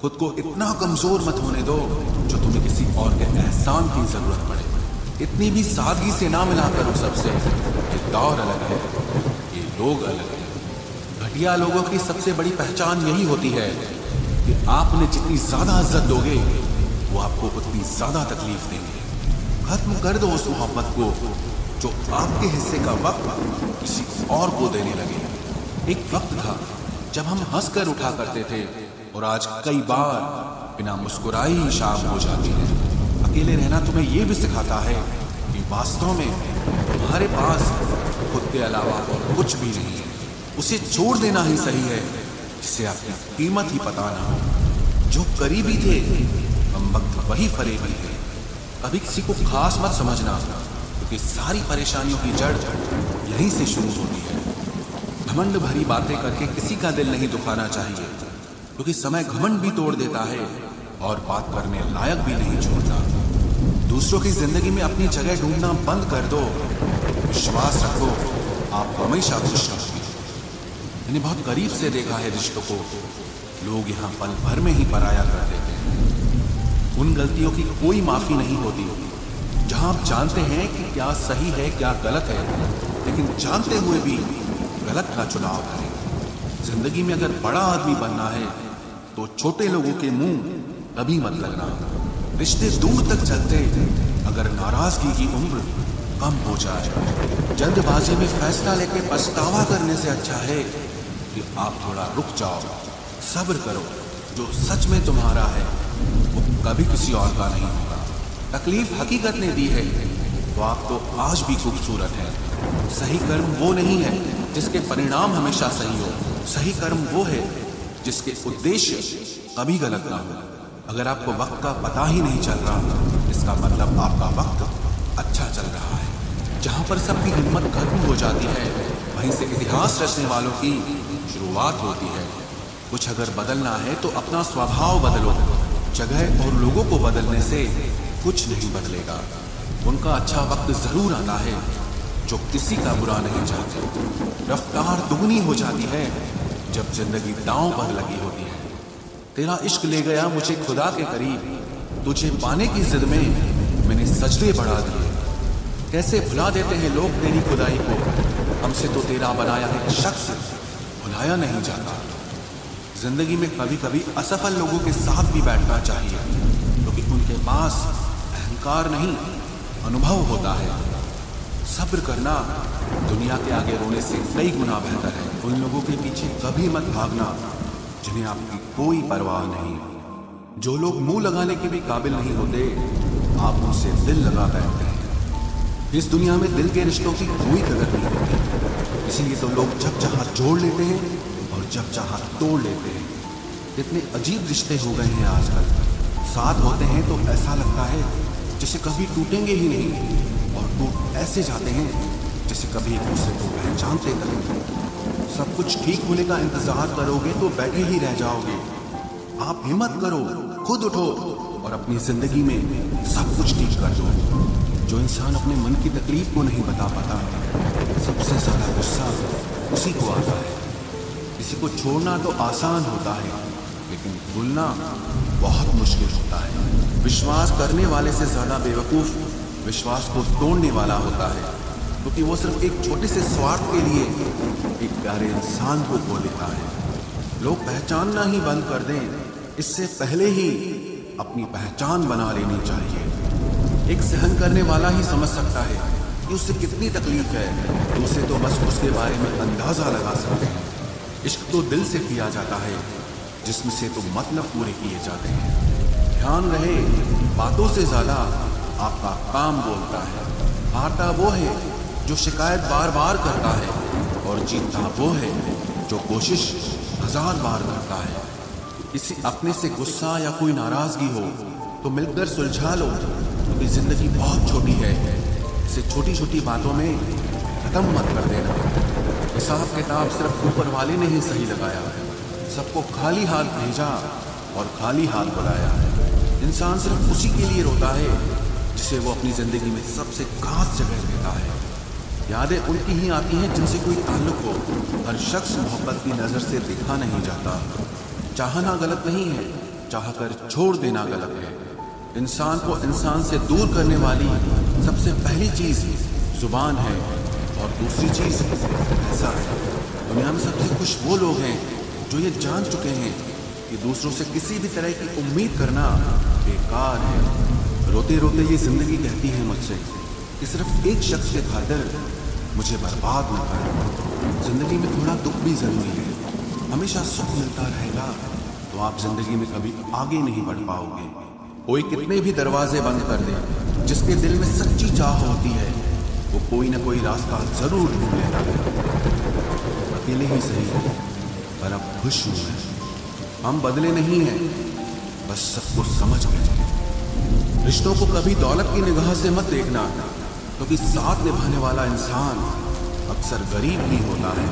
खुद को इतना कमजोर मत होने दो जो तुम्हें किसी और के एहसान की जरूरत पड़े। इतनी भी सादगी से ना मिला करो सबसे। ये दौर अलग है, ये लोग अलग है। घटिया लोगों की सबसे बड़ी पहचान यही होती है कि आप उन्हें जितनी ज्यादा इज्जत दोगे वो आपको उतनी ज्यादा तकलीफ देंगे। खत्म कर दो उस मोहब्बत को जो आपके हिस्से का वक्त किसी और को देने लगे। एक वक्त था जब हम हंसकर उठा करते थे और आज कई बार बिना मुस्कुराए ही शाम हो जाती है। अकेले रहना तुम्हें यह भी सिखाता है कि वास्तव में तुम्हारे पास खुद के अलावा और कुछ भी नहीं है। उसे छोड़ देना ही सही है जिसे आपकी कीमत ही पता ना हो। जो करीबी थे हम वक्त वही फरेबी थे। कभी किसी को खास मत समझना क्योंकि सारी परेशानियों की जड़ यहीं से शुरू होती है। घमंड भरी बातें करके किसी का दिल नहीं दुखाना चाहिए क्योंकि समय घमंड भी तोड़ देता है और बात करने लायक भी नहीं छोड़ता। दूसरों की जिंदगी में अपनी जगह ढूंढना बंद कर दो। विश्वास रखो, आप हमेशा खुश रहोगे। मैंने बहुत करीब से देखा है रिश्तों को। लोग यहाँ पल भर में ही पराया कर देते हैं। उन गलतियों की कोई माफी नहीं होती जहां आप जानते हैं कि क्या सही है क्या गलत है, लेकिन जानते हुए भी गलत का चुनाव करें। जिंदगी में अगर बड़ा आदमी बनना है तो छोटे लोगों के मुंह कभी मत लगना। रिश्ते दूर तक चलते अगर नाराजगी की उम्र कम हो जाए। जल्दबाजी में फैसला लेके पछतावा करने से अच्छा है कि आप थोड़ा रुक जाओ, सब्र करो। जो सच में तुम्हारा है वो कभी किसी और का नहीं होगा। तकलीफ हकीकत ने दी है तो आप तो आज भी खूबसूरत हैं। सही कर्म वो नहीं है जिसके परिणाम हमेशा सही हो। सही कर्म वो है जिसके उद्देश्य कभी गलत ना हो। अगर आपको वक्त का पता ही नहीं चल रहा इसका मतलब आपका वक्त अच्छा चल रहा है। जहां पर सबकी हिम्मत खत्म हो जाती है वहीं से इतिहास रचने वालों की शुरुआत होती है। कुछ अगर बदलना है तो अपना स्वभाव बदलो। जगह और लोगों को बदलने से कुछ नहीं बदलेगा। उनका अच्छा वक्त जरूर आता है जो किसी का बुरा नहीं चाहते। रफ्तार दुगनी हो जाती है जब जिंदगी दांव पर लगी होती है। तेरा इश्क ले गया मुझे खुदा के करीब। तुझे पाने की जिद में मैंने सजदे बढ़ा दिए। कैसे भुला देते हैं लोग तेरी खुदाई को। हमसे तो तेरा बनाया एक शख्स भुलाया नहीं जाता। जिंदगी में कभी कभी असफल लोगों के साथ भी बैठना चाहिए क्योंकि उनके पास अहंकार नहीं अनुभव होता है। सब्र करना दुनिया के आगे रोने से कई गुना बेहतर है। उन लोगों के पीछे कभी मत भागना जिन्हें आपकी कोई परवाह नहीं। जो लोग मुंह लगाने के भी काबिल नहीं होते आप उनसे दिल लगा बैठते हैं। इस दुनिया में दिल के रिश्तों की कोई कदर नहीं होती। इसीलिए तो लोग जब चाहा जोड़ लेते हैं और जब चाहा तोड़ लेते हैं। इतने अजीब रिश्ते हो गए हैं आजकल। साथ होते हैं तो ऐसा लगता है जैसे कभी टूटेंगे ही नहीं और टूट ऐसे जाते हैं जैसे कभी एक दूसरे को पहचानते तक नहीं। सब कुछ ठीक होने का इंतजार करोगे तो बैठे ही रह जाओगे। आप हिम्मत करो, खुद उठो और अपनी जिंदगी में सब कुछ ठीक कर दो। जो इंसान अपने मन की तकलीफ को नहीं बता पाता सबसे ज्यादा गुस्सा उसी को आता है। किसी को छोड़ना तो आसान होता है लेकिन भूलना बहुत मुश्किल होता है। विश्वास करने वाले से ज्यादा बेवकूफ विश्वास को तोड़ने वाला होता है क्योंकि वो सिर्फ एक छोटे से स्वार्थ के लिए एक प्यारे इंसान को खो देता है। लोग पहचानना ही बंद कर दें इससे पहले ही अपनी पहचान बना लेनी चाहिए। एक सहन करने वाला ही समझ सकता है कि उससे कितनी तकलीफ है। दूसरे तो बस उसके बारे में अंदाजा लगा सकते हैं। इश्क तो दिल से किया जाता है जिसमें से तो मतलब पूरे किए जाते हैं। ध्यान रहे बातों से ज्यादा आपका काम बोलता है। हारता वो है जो शिकायत बार बार करता है और जीतता वो है जो कोशिश 1000 बार करता है। किसी अपने से गुस्सा या कोई नाराजगी हो तो मिलकर सुलझा लो क्योंकि जिंदगी बहुत छोटी है। इसे छोटी छोटी बातों में खत्म मत कर देना। हिसाब किताब सिर्फ ऊपर वाले ने ही सही लगाया। सबको खाली हाथ भेजा और खाली हाथ बुलाया। इंसान सिर्फ उसी के लिए रोता है जिसे वो अपनी जिंदगी में सबसे खास जगह देता है। यादें उनकी ही आती हैं जिनसे कोई ताल्लुक हो। हर शख्स मोहब्बत की नजर से देखा नहीं जाता। चाहना गलत नहीं है चाहकर छोड़ देना गलत है। इंसान को इंसान से दूर करने वाली सबसे पहली चीज जुबान है और दूसरी चीज पैसा है। दुनिया में सबसे खुश वो लोग हैं जो ये जान चुके हैं कि दूसरों से किसी भी तरह की उम्मीद करना बेकार है। रोते रोते ये जिंदगी कहती है मुझसे कि सिर्फ एक शख्स के खातिर मुझे बर्बाद न कर। जिंदगी में थोड़ा दुख भी जरूरी है। हमेशा सुख मिलता रहेगा तो आप जिंदगी में कभी आगे नहीं बढ़ पाओगे। कोई कितने भी दरवाजे बंद कर दे, जिसके दिल में सच्ची चाह होती है वो कोई ना कोई रास्ता जरूर ढूंढ लेता है। अकेले ही सही है पर अब खुश हूं मैं। हम बदले नहीं हैं, बस सब कुछ समझ गए। रिश्तों को कभी दौलत की निगाह से मत देखना, क्योंकि साथ निभाने वाला इंसान अक्सर गरीब ही होता है।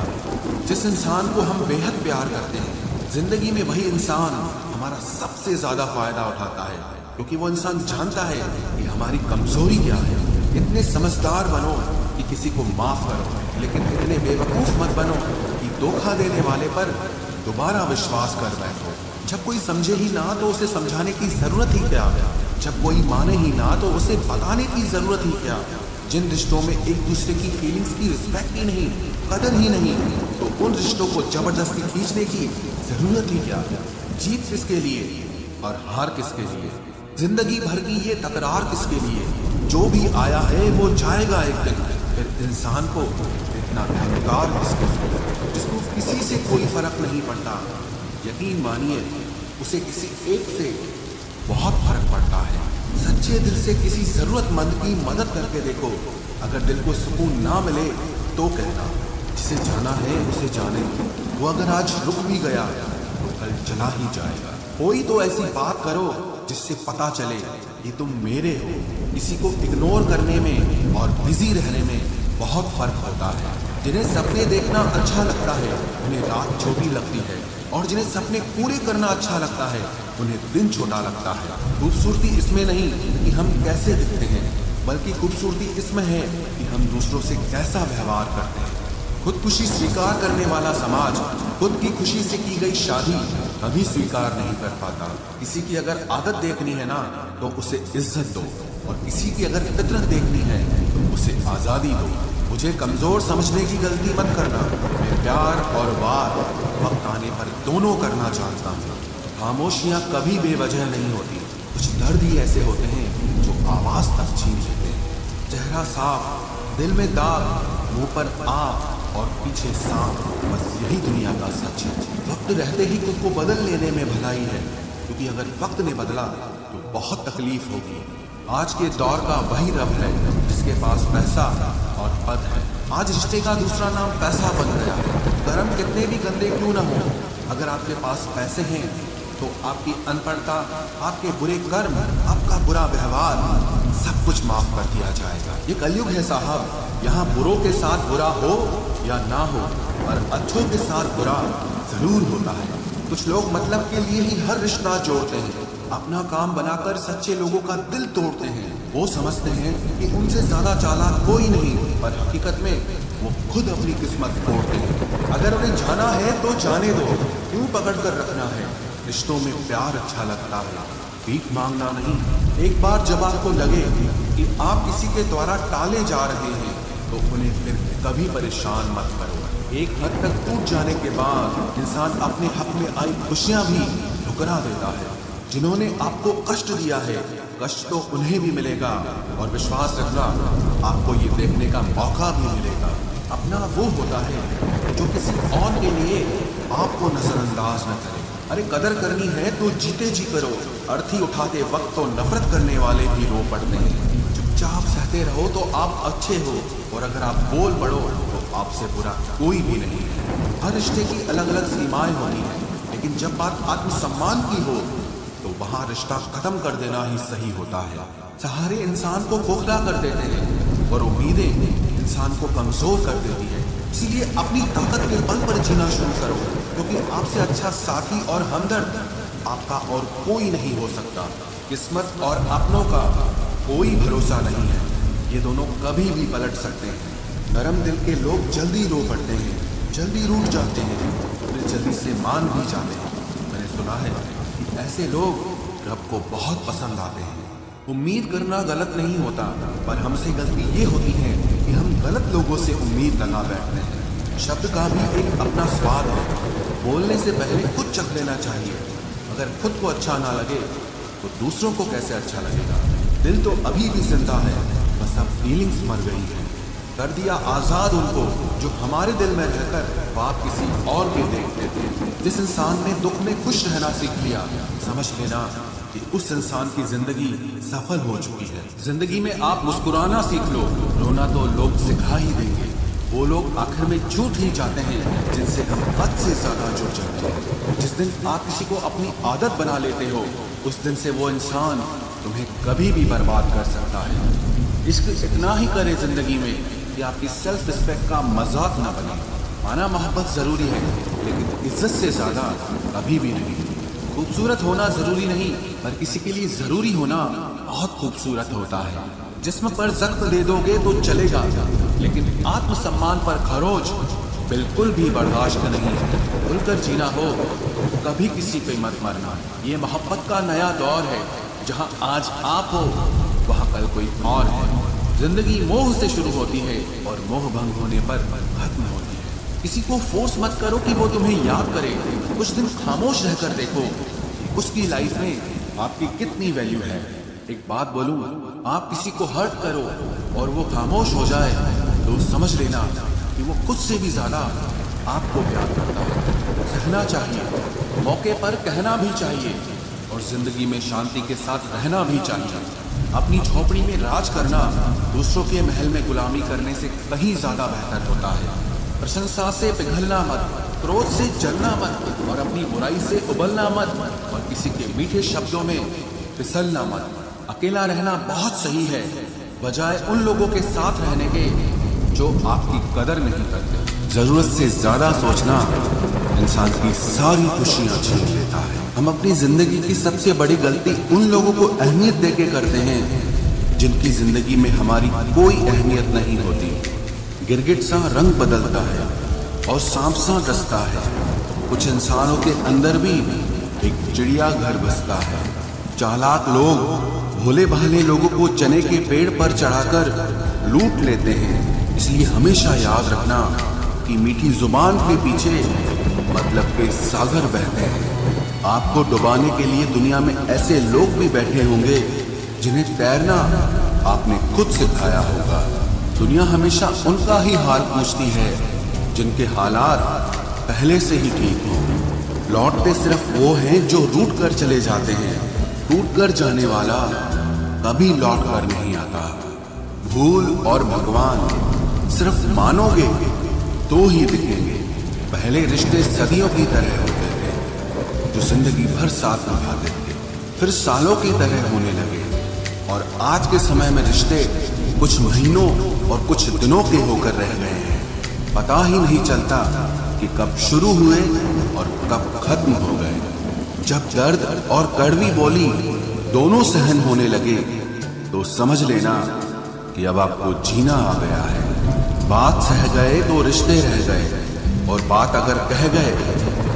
जिस इंसान को हम बेहद प्यार करते हैं, जिंदगी में वही इंसान हमारा सबसे ज्यादा फायदा उठाता है, क्योंकि वो इंसान जानता है कि हमारी कमजोरी क्या है। इतने समझदार बनो कि किसी को माफ करो, लेकिन इतने बेवकूफ मत बनो कि धोखा देने वाले पर दोबारा विश्वास कर बैठो। जब कोई समझे ही ना तो उसे समझाने की जरूरत ही क्या? जब कोई माने ही ना तो उसे बताने की जरूरत ही क्या? जिन रिश्तों में एक दूसरे की फीलिंग्स की रिस्पेक्ट ही नहीं, कदर ही नहीं, तो उन रिश्तों को जबरदस्ती खींचने की जरूरत ही क्या? जीत किसके लिए और हार किसके लिए? जिंदगी भर की ये तकरार किसके लिए? जो भी आया है वो जाएगा एक दिन। फिर इंसान को इतना अहंकार किसके लिए, जिसको किसी से कोई फर्क नहीं पड़ता? यकीन मानिए उसे किसी एक से बहुत फर्क पड़ता है। सच्चे दिल से किसी जरूरतमंद की मदद करके देखो। अगर दिल को सुकून ना मिले तो कहना, जिसे जाना है उसे जाने। वो अगर आज रुक भी गया तो कल चला ही जाएगा। कोई तो ऐसी बात करो जिससे पता चले कि तुम मेरे हो। किसी को इग्नोर करने में और बिजी रहने में बहुत फर्क होता है। जिन्हें सपने देखना अच्छा लगता है उन्हें रात छोटी लगती है, और जिन्हें सपने पूरे करना अच्छा लगता है उन्हें दिन छोटा लगता है। खूबसूरती इसमें नहीं कि हम कैसे दिखते हैं, बल्कि खूबसूरती इसमें है कि हम दूसरों से कैसा व्यवहार करते हैं। खुदकुशी स्वीकार करने वाला समाज खुद की खुशी से की गई शादी कभी स्वीकार नहीं कर पाता। किसी की अगर आदत देखनी है ना तो उसे इज्जत दो, और किसी की अगर फितरत देखनी है तो उसे आजादी दो। मुझे कमजोर समझने की गलती मत करना। मैं प्यार और वार वक्त आने पर दोनों करना जानता हूँ। खामोशियाँ कभी बेवजह नहीं होती। कुछ दर्द ही ऐसे होते हैं जो आवाज तक छीन लेते हैं। चेहरा साफ, दिल में दाग, मुंह पर आग और पीछे सांप, बस यही दुनिया का सच है। वक्त रहते ही खुद को बदल लेने में भलाई है, क्योंकि अगर वक्त ने बदला तो बहुत तकलीफ होगी। आज के दौर का वही रब है जिसके पास पैसा और पद है। आज रिश्ते का दूसरा नाम पैसा बन गया है। कर्म कितने भी गंदे क्यों न हो, अगर आपके पास पैसे हैं तो आपकी अनपढ़ता, आपके बुरे कर्म, आपका बुरा व्यवहार सब कुछ माफ कर दिया जाएगा। ये कलयुग है साहब। यहाँ बुरों के साथ बुरा हो या ना हो, पर अच्छों के साथ बुरा जरूर होता है। कुछ लोग मतलब के लिए ही हर रिश्ता जोड़ते हैं, अपना काम बनाकर सच्चे लोगों का दिल तोड़ते हैं। वो समझते हैं कि उनसे ज्यादा चालाक कोई नहीं, पर हकीकत में वो खुद अपनी किस्मत तोड़ते हैं। अगर उन्हें जाना है तो जाने दो, क्यों पकड़ कर रखना है? रिश्तों में प्यार अच्छा लगता है, भीख मांगना नहीं। एक बार जब आपको लगे कि आप किसी के द्वारा टाले जा रहे हैं तो उन्हें फिर कभी परेशान मत करो। एक हद तक टूट जाने के बाद इंसान अपने हक में आई खुशियां भी ठुकरा देता है। जिन्होंने आपको कष्ट दिया है, कष्ट तो उन्हें भी मिलेगा, और विश्वास रखना आपको ये देखने का मौका भी मिलेगा। अपना वो होता है जो किसी और के लिए आपको नजरअंदाज न करे। अरे कदर करनी है तो जीते जी करो। अर्थी उठाते वक्त तो नफरत करने वाले भी रो पड़ते हैं। चुपचाप सहते रहो तो आप अच्छे हो, और अगर आप बोल पड़ो तो आपसे बुरा कोई भी नहीं है। हर रिश्ते की अलग अलग सीमाएं होती हैं, लेकिन जब बात आत्मसम्मान की हो तो वहां रिश्ता खत्म कर देना ही सही होता है। सहारे इंसान को खोखला कर देते हैं और उम्मीदें इंसान को कमजोर कर देती है। इसीलिए अपनी ताकत के बल पर जीना शुरू करो, क्योंकि आपसे अच्छा साथी और हमदर्द आपका और कोई नहीं हो सकता। किस्मत और अपनों का कोई भरोसा नहीं है, ये दोनों कभी भी पलट सकते हैं। नरम दिल के लोग जल्दी रो पड़ते हैं, जल्दी रूठ जाते हैं, फिर जल्दी से मान भी जाते हैं। मैंने सुना है कि ऐसे लोग रब को बहुत पसंद आते हैं। उम्मीद करना गलत नहीं होता, पर हमसे गलती ये होती है कि हम गलत लोगों से उम्मीद लगा बैठते हैं। शब्द का भी एक अपना स्वाद है। बोलने से पहले खुद चख लेना चाहिए। अगर खुद को अच्छा ना लगे तो दूसरों को कैसे अच्छा लगेगा। दिल तो अभी भी जिंदा है, बस अब फीलिंग्स मर गई है। कर दिया आजाद उनको जो हमारे दिल में रहकर बात किसी और के देखते थे। जिस इंसान ने दुख में खुश रहना सीख लिया, समझ लेना कि उस इंसान की जिंदगी सफल हो चुकी है। जिंदगी में आप मुस्कुराना सीख लो, रोना तो लोग सिखा ही देंगे। वो लोग आखिर में छूट ही जाते हैं जिनसे हम हद से ज्यादा जुड़ जाते हैं। जिस दिन आप किसी को अपनी आदत बना लेते हो, उस दिन से वो इंसान तुम्हें कभी भी बर्बाद कर सकता है। इश्क इतना ही करे जिंदगी में कि आपकी सेल्फ रिस्पेक्ट का मजाक न बने। माना मोहब्बत जरूरी है, लेकिन इज्जत से ज्यादा कभी भी नहीं। खूबसूरत होना जरूरी नहीं, पर किसी के लिए जरूरी होना बहुत खूबसूरत होता है। जिस्म पर जख्म दे दोगे तो चलेगा, लेकिन आत्मसम्मान पर खरोच बिल्कुल भी बर्दाश्त नहीं है। खुलकर जीना हो, कभी किसी पे मत मरना। ये मोहब्बत का नया दौर है, जहां आज आप हो वहां कल कोई और है। जिंदगी मोह से शुरू होती है और मोह भंग होने पर खत्म होती है। किसी को फोर्स मत करो कि वो तुम्हें याद करे। कुछ दिन खामोश रहकर देखो उसकी लाइफ में आपकी कितनी वैल्यू है। एक बात बोलूं, आप किसी को हर्ट करो और वो खामोश हो जाए तो समझ लेना कि वो खुद से भी ज्यादा आपको प्यार करता है। सहना चाहिए, मौके पर कहना भी चाहिए, और जिंदगी में शांति के साथ रहना भी चाहिए। अपनी झोपड़ी में राज करना दूसरों के महल में गुलामी करने से कहीं ज्यादा बेहतर होता है। प्रशंसा से पिघलना मत, क्रोध से जलना मत, और अपनी बुराई से उबलना मत, और किसी के मीठे शब्दों में फिसलना मत। अकेला रहना बहुत सही है, बजाय उन लोगों के साथ रहने के जो आपकी कदर नहीं करते। जरूरत से ज्यादा सोचना इंसान की सारी खुशियां छीन लेता है। हम अपनी जिंदगी की सबसे बड़ी गलती उन लोगों को अहमियत देके करते हैं जिनकी जिंदगी में हमारी कोई अहमियत नहीं होती। गिरगिट सा रंग बदलता है और सांप सा डसता है। कुछ इंसानों के अंदर भी एक चिड़िया घर बसता है। चालाक लोग भोले भाले लोगों को चने के पेड़ पर चढ़ाकर लूट लेते हैं। इसलिए हमेशा याद रखना कि मीठी जुबान के पीछे मतलब के सागर बहते हैं। आपको डुबाने के लिए दुनिया में ऐसे लोग भी बैठे होंगे जिन्हें तैरना आपने खुद सिखाया होगा। दुनिया हमेशा उनका ही हाल पूछती है जिनके हालात पहले से ही ठीक हों। लौटते सिर्फ वो हैं जो रूठ कर चले जाते हैं। टूट कर जाने वाला कभी लौट कर नहीं आता। भूल और भगवान सिर्फ मानोगे तो ही दिखेंगे। पहले रिश्ते सदियों की तरह होते थे जो जिंदगी भर साथ निभाते थे, फिर सालों की तरह होने लगे। और आज के समय में रिश्ते कुछ महीनों और कुछ दिनों के होकर रह गए हैं। पता ही नहीं चलता कि कब शुरू हुए और कब खत्म हो गए। जब दर्द और कड़वी बोली दोनों सहन होने लगे तो समझ लेना कि अब आपको जीना आ गया है। बात सह गए तो रिश्ते रह गए, और बात अगर कह गए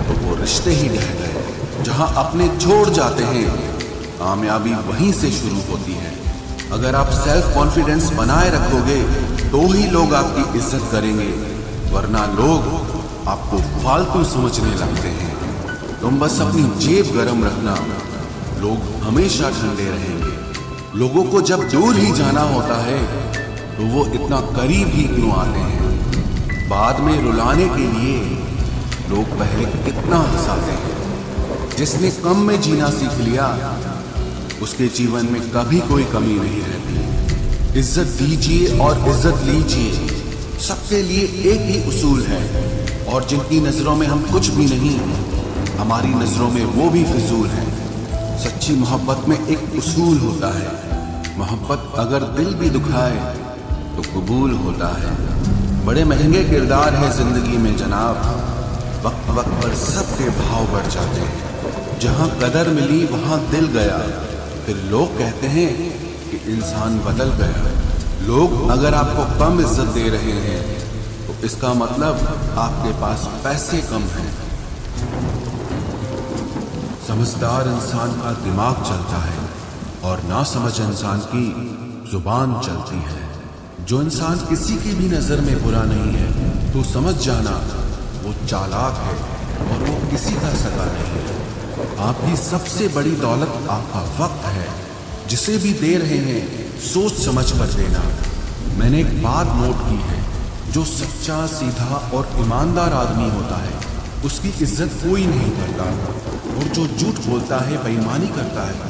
तो वो रिश्ते ही रह गए। जहां अपने छोड़ जाते हैं, कामयाबी वहीं से शुरू होती है। अगर आप सेल्फ कॉन्फिडेंस बनाए रखोगे तो ही लोग आपकी इज्जत करेंगे, वरना लोग आपको फालतू समझने लगते हैं। तुम बस अपनी जेब गरम रखना, लोग हमेशा ठंडे रहेंगे। लोगों को जब दूर ही जाना होता है तो वो इतना करीब ही क्यों आते हैं। बाद में रुलाने के लिए लोग पहले कितना हंसाते हैं। जिसने कम में जीना सीख लिया उसके जीवन में कभी कोई कमी नहीं रहती। इज्जत दीजिए और इज्जत लीजिए, सबके लिए एक ही उसूल है। और जिनकी नजरों में हम कुछ भी नहीं, हमारी नजरों में वो भी फिजूल है। सच्ची मोहब्बत में एक उसूल होता है, मोहब्बत अगर दिल भी दुखाए तो कबूल होता है। बड़े महंगे किरदार है जिंदगी में जनाब, वक्त वक्त पर सबके भाव बढ़ जाते हैं। जहां कदर मिली वहां दिल गया, फिर लोग कहते हैं कि इंसान बदल गया। लोग अगर आपको कम इज्जत दे रहे हैं तो इसका मतलब आपके पास पैसे कम हैं। समझदार इंसान का दिमाग चलता है और नासमझ इंसान की जुबान चलती है। जो इंसान किसी की भी नजर में बुरा नहीं है तो समझ जाना वो चालाक है और वो किसी का सगा नहीं है। आपकी सबसे बड़ी दौलत आपका वक्त है। जिसे भी दे रहे हैं सोच समझ कर देना। मैंने एक बात नोट की है, जो सच्चा, सीधा और ईमानदार आदमी होता है उसकी इज्जत कोई नहीं करता, और जो झूठ बोलता है, बेईमानी करता है,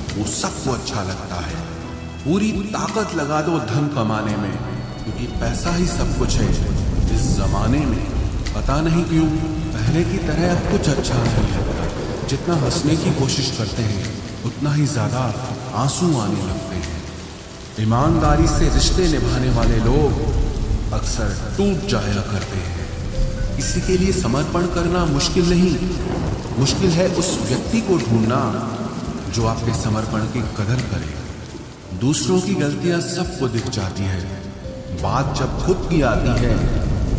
वो सबको अच्छा लगता है। पूरी ताकत लगा दो धन कमाने में, क्योंकि पैसा ही सब कुछ है इस जमाने में। पता नहीं क्यों पहले की तरह अब कुछ अच्छा नहीं लगता। जितना हंसने की कोशिश करते हैं उतना ही ज्यादा आंसू आने लगते हैं। ईमानदारी से रिश्ते निभाने वाले लोग अक्सर टूट जाया करते हैं। किसी के लिए समर्पण करना मुश्किल नहीं, मुश्किल है उस व्यक्ति को ढूंढना जो आपके समर्पण की कदर करे। दूसरों की गलतियां सबको दिख जाती है, बात जब खुद की आती है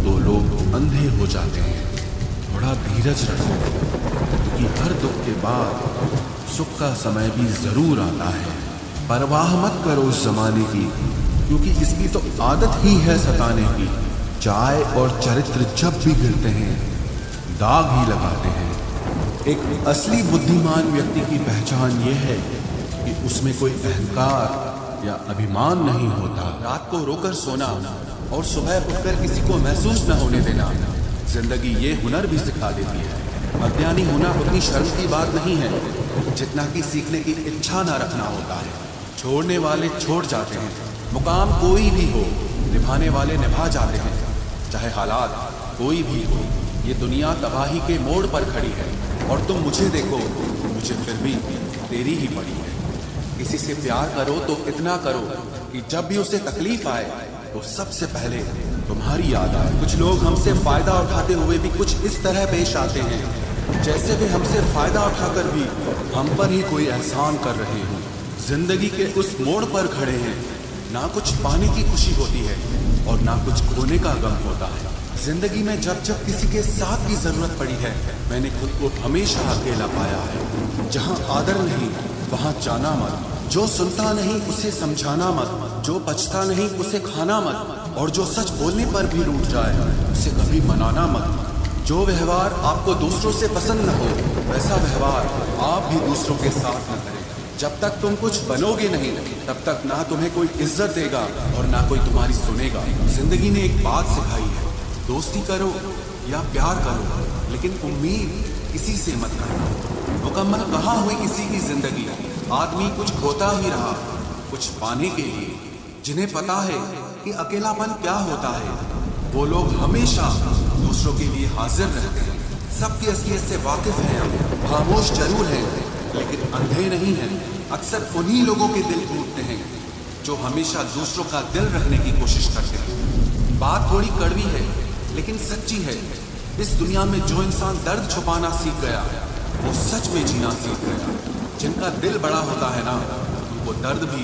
तो लोग अंधे हो जाते हैं। थोड़ा धीरज रखो, क्योंकि हर दुख के बाद सुख का समय भी जरूर आता है। परवाह मत करो उस जमाने की, क्योंकि इसकी तो आदत ही है सताने की। चाय और चरित्र जब भी गिरते हैं दाग ही लगाते हैं। एक असली बुद्धिमान व्यक्ति की पहचान यह है कि उसमें कोई अहंकार या अभिमान नहीं होता। रात को रोकर सोना और सुबह उठकर किसी को महसूस न होने देना जिंदगी ये हुनर भी सिखा देती है। अज्ञानी होना उतनी शर्म की बात नहीं है जितना कि सीखने की इच्छा न रखना होता है। छोड़ने वाले छोड़ जाते हैं, मुकाम कोई भी हो, निभाने वाले निभा जाते हैं, चाहे हालात कोई भी हो। ये दुनिया तबाही के मोड़ पर खड़ी है और तुम मुझे देखो, मुझे फिर भी तेरी ही पड़ी है। किसी से प्यार करो तो इतना करो कि जब भी उसे तकलीफ आए तो सबसे पहले तुम्हारी याद आए। कुछ लोग हमसे फायदा उठाते हुए भी कुछ इस तरह पेश आते हैं जैसे वे हमसे फायदा उठाकर भी हम पर ही कोई एहसान कर रहे हों। जिंदगी के उस मोड़ पर खड़े हैं, ना कुछ पाने की खुशी होती है और ना कुछ खोने का गम होता है। जिंदगी में जब जब किसी के साथ की जरूरत पड़ी है, मैंने खुद को हमेशा अकेला पाया है। जहाँ आदर नहीं वहाँ जाना मत, जो सुनता नहीं उसे समझाना मत, जो बचता नहीं उसे खाना मत, और जो सच बोलने पर भी रूठ जाए उसे कभी मनाना मत। जो व्यवहार आपको दूसरों से पसंद न हो वैसा व्यवहार आप भी दूसरों के साथ न करें। जब तक तुम कुछ बनोगे नहीं तब तक ना तुम्हें कोई इज्जत देगा और ना कोई तुम्हारी सुनेगा। जिंदगी ने एक बात सिखाई है, दोस्ती करो या प्यार करो, लेकिन उम्मीद किसी से मत करना। मुकम्मल कहाँ हुई किसी की जिंदगी, आदमी कुछ खोता ही रहा कुछ पाने के लिए। जिन्हें पता है कि अकेलापन क्या होता है, वो लोग हमेशा दूसरों के लिए हाजिर रहते हैं। सबकी असलियत से वाकिफ हैं हम, खामोश जरूर हैं लेकिन अंधे नहीं हैं। अक्सर उन्हीं लोगों के दिल टूटते हैं जो हमेशा दूसरों का दिल रखने की कोशिश करते हैं। बात थोड़ी कड़वी है लेकिन सच्ची है। इस दुनिया में जो इंसान दर्द छुपाना सीख गया वो सच में जीना सीख गया। जिनका दिल बड़ा होता है ना, उनको दर्द भी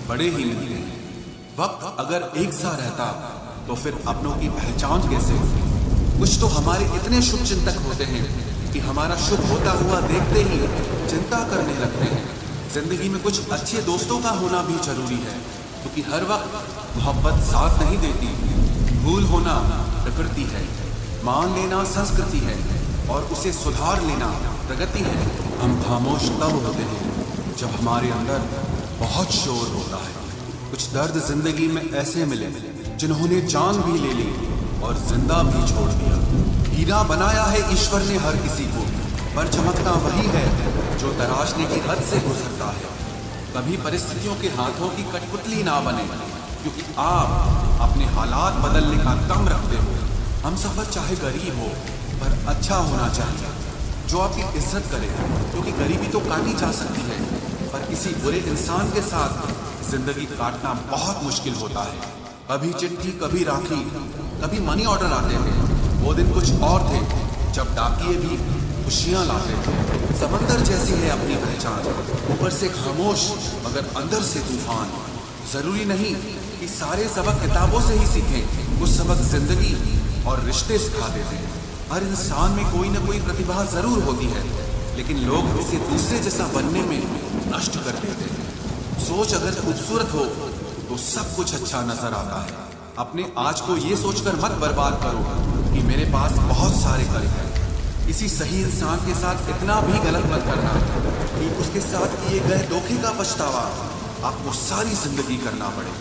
बड़े ही मिलते हैं। वक्त अगर एक सा रहता तो फिर अपनों की पहचान कैसे? कुछ तो हमारे इतने शुभ चिंतक होते हैं कि हमारा शुभ होता हुआ देखते ही चिंता करने लगते हैं। जिंदगी में कुछ अच्छे दोस्तों का होना भी जरूरी है, क्योंकि हर वक्त मोहब्बत साथ नहीं देती। भूल होना प्रकृति है, मान लेना संस्कृति है और उसे सुधार लेना प्रगति है। हम खामोश तब होते हैं जब हमारे अंदर बहुत शोर होता है। कुछ दर्द जिंदगी में ऐसे मिले जिन्होंने जान भी ले ली और जिंदा भी छोड़ दिया। हीरा बनाया है ईश्वर ने हर किसी को, पर चमकता वही है जो तराशने की हद से गुजरता है। कभी परिस्थितियों के हाथों की कठपुतली ना बने, क्योंकि आप अपने हालात बदलने का दम रखते हो। हम सफर चाहे गरीब हो पर अच्छा होना चाहिए, जो आपकी इज्जत करे, क्योंकि गरीबी तो काटी जा सकती है पर किसी बुरे इंसान के साथ जिंदगी काटना बहुत मुश्किल होता है। कभी चिट्ठी, कभी राखी, कभी मनी ऑर्डर आते थे। वो दिन कुछ और थे जब डाकिये भी खुशियां लाते थे। समंदर जैसी है अपनी पहचान, ऊपर से खामोश मगर अंदर से तूफान। जरूरी नहीं कि सारे सबक किताबों से ही सीखें, कुछ सबक जिंदगी और रिश्ते सिखा देते हैं। हर इंसान में कोई न कोई प्रतिभा जरूर होती है, लेकिन लोग इसे दूसरे जैसा बनने में नष्ट कर देते हैं। सोच अगर खूबसूरत हो तो सब कुछ अच्छा नजर आता है। अपने आज को ये सोचकर मत बर्बाद करो कि मेरे पास बहुत सारे कल हैं। किसी सही इंसान के साथ इतना भी गलत मत करना कि उसके साथ किए गए धोखे का पछतावा आपको सारी जिंदगी करना पड़े।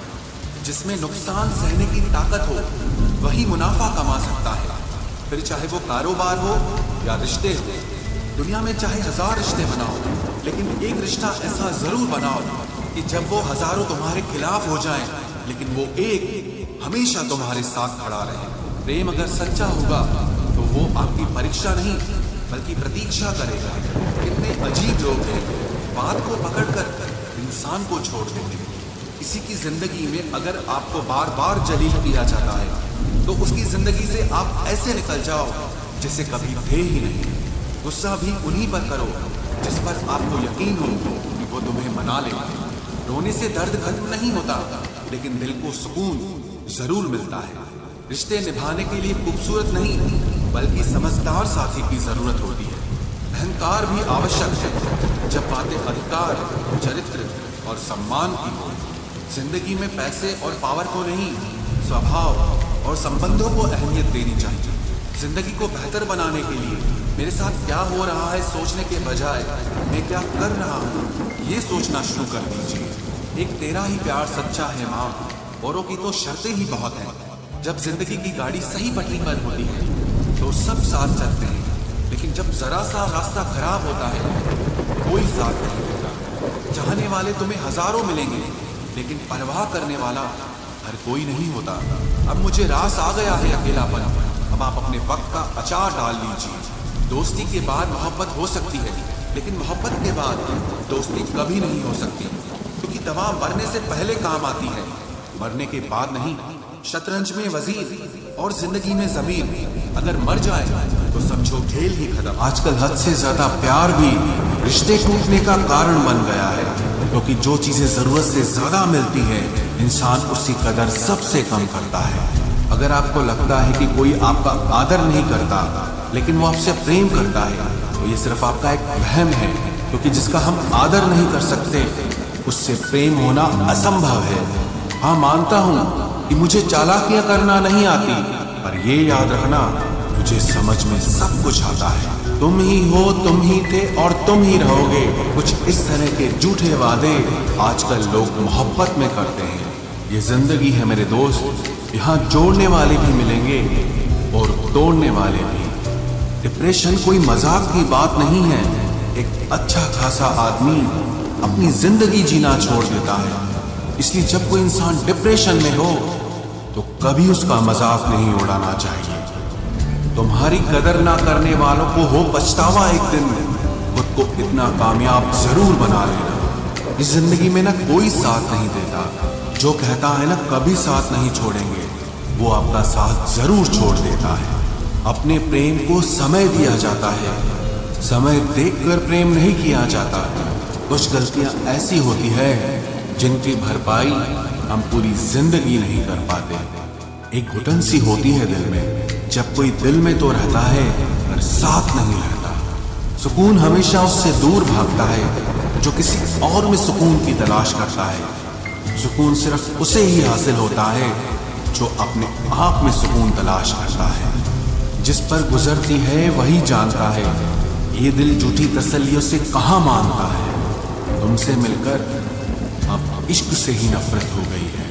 जिसमें नुकसान सहने की ताकत हो वही मुनाफा कमा सकता है, फिर चाहे वो कारोबार हो या रिश्ते हो। दुनिया में चाहे 1000 रिश्ते बनाओ, लेकिन एक रिश्ता ऐसा जरूर बनाओ कि जब वो हजारों तुम्हारे खिलाफ हो जाएं, लेकिन वो एक हमेशा तुम्हारे साथ खड़ा रहे। प्रेम अगर सच्चा होगा तो वो आपकी परीक्षा नहीं बल्कि प्रतीक्षा करेगा। कितने अजीब लोग हैं, बात को पकड़कर इंसान को छोड़ देते हैं। किसी की जिंदगी में अगर आपको बार बार जलील किया जाता है तो उसकी जिंदगी से आप ऐसे निकल जाओ जैसे कभी थे ही नहीं। गुस्सा भी उन्हीं पर करो जिस पर आपको यकीन हो कि वो तुम्हें मना लेगा। रोने से दर्द खत्म नहीं होता, लेकिन दिल को सुकून जरूर मिलता है। रिश्ते निभाने के लिए खूबसूरत नहीं बल्कि समझदार साथी की जरूरत होती है। अहंकार भी आवश्यक है जब बातें अधिकार, चरित्र और सम्मान की हो। जिंदगी में पैसे और पावर को नहीं, स्वभाव और संबंधों को अहमियत देनी चाहिए। जिंदगी को बेहतर बनाने के लिए मेरे साथ क्या हो रहा है सोचने के बजाय मैं क्या कर रहा हूँ ये सोचना शुरू कर दीजिए। एक तेरा ही प्यार सच्चा है माँ, औरों की तो शर्तें ही बहुत हैं। जब जिंदगी की गाड़ी सही पटरी पर होती है तो सब साथ चलते हैं, लेकिन जब जरा सा रास्ता खराब होता है कोई साथ नहीं देता। चाहने वाले तुम्हें हजारों मिलेंगे, लेकिन परवाह करने वाला हर कोई नहीं होता। अब मुझे रास आ गया है अकेलापन, अब आप अपने वक्त का अचार डाल लीजिए। दोस्ती के बाद मोहब्बत हो सकती है, लेकिन मोहब्बत के बाद दोस्ती कभी नहीं हो सकती, क्योंकि दवा मरने से पहले काम आती है, मरने के बाद नहीं। शतरंज में वजीर और जिंदगी में जमीन अगर मर जाए तो समझो खेल ही खत्म। आजकल हद से ज्यादा प्यार भी रिश्ते टूटने का कारण बन गया है, क्योंकि जो चीजें जरूरत से ज्यादा मिलती है इंसान उसकी कदर सबसे कम करता है। अगर आपको लगता है कि कोई आपका आदर नहीं करता लेकिन वो आपसे प्रेम करता है तो ये सिर्फ आपका एक वहम है, क्योंकि जिसका हम आदर नहीं कर सकते उससे प्रेम होना असंभव है। हाँ, मानता हूँ कि मुझे चालाकियां करना नहीं आती, पर ये याद रखना मुझे समझ में सब कुछ आता है। तुम ही हो, तुम ही थे और तुम ही रहोगे। कुछ इस तरह के झूठे वादे आजकल लोग मोहब्बत में करते हैं। ये जिंदगी है मेरे दोस्त, यहाँ जोड़ने वाले भी मिलेंगे और तोड़ने वाले भी। डिप्रेशन कोई मजाक की बात नहीं है। एक अच्छा खासा आदमी अपनी जिंदगी जीना छोड़ देता है। इसलिए जब कोई इंसान डिप्रेशन में हो तो कभी उसका मजाक नहीं उड़ाना चाहिए। तुम्हारी कदर ना करने वालों को हो पछतावा एक दिन, खुद को इतना कामयाब जरूर बना लेना। इस जिंदगी में ना कोई साथ नहीं देता, जो कहता है ना कभी साथ नहीं छोड़ेंगे, वो आपका साथ जरूर छोड़ देता है। अपने प्रेम को समय दिया जाता है, समय देखकर प्रेम नहीं किया जाता। कुछ गलतियां ऐसी होती है जिनकी भरपाई हम पूरी जिंदगी नहीं कर पाते। एक घुटन सी होती है दिल में, जब कोई दिल में तो रहता है पर साथ नहीं रहता। सुकून हमेशा उससे दूर भागता है जो किसी और में सुकून की तलाश करता है। सुकून सिर्फ उसे ही हासिल होता है जो अपने आप में सुकून तलाश करता है। जिस पर गुजरती है वही जानता है, ये दिल झूठी तसल्लियों से कहाँ मानता है। तुमसे मिलकर अब इश्क से ही नफरत हो गई है।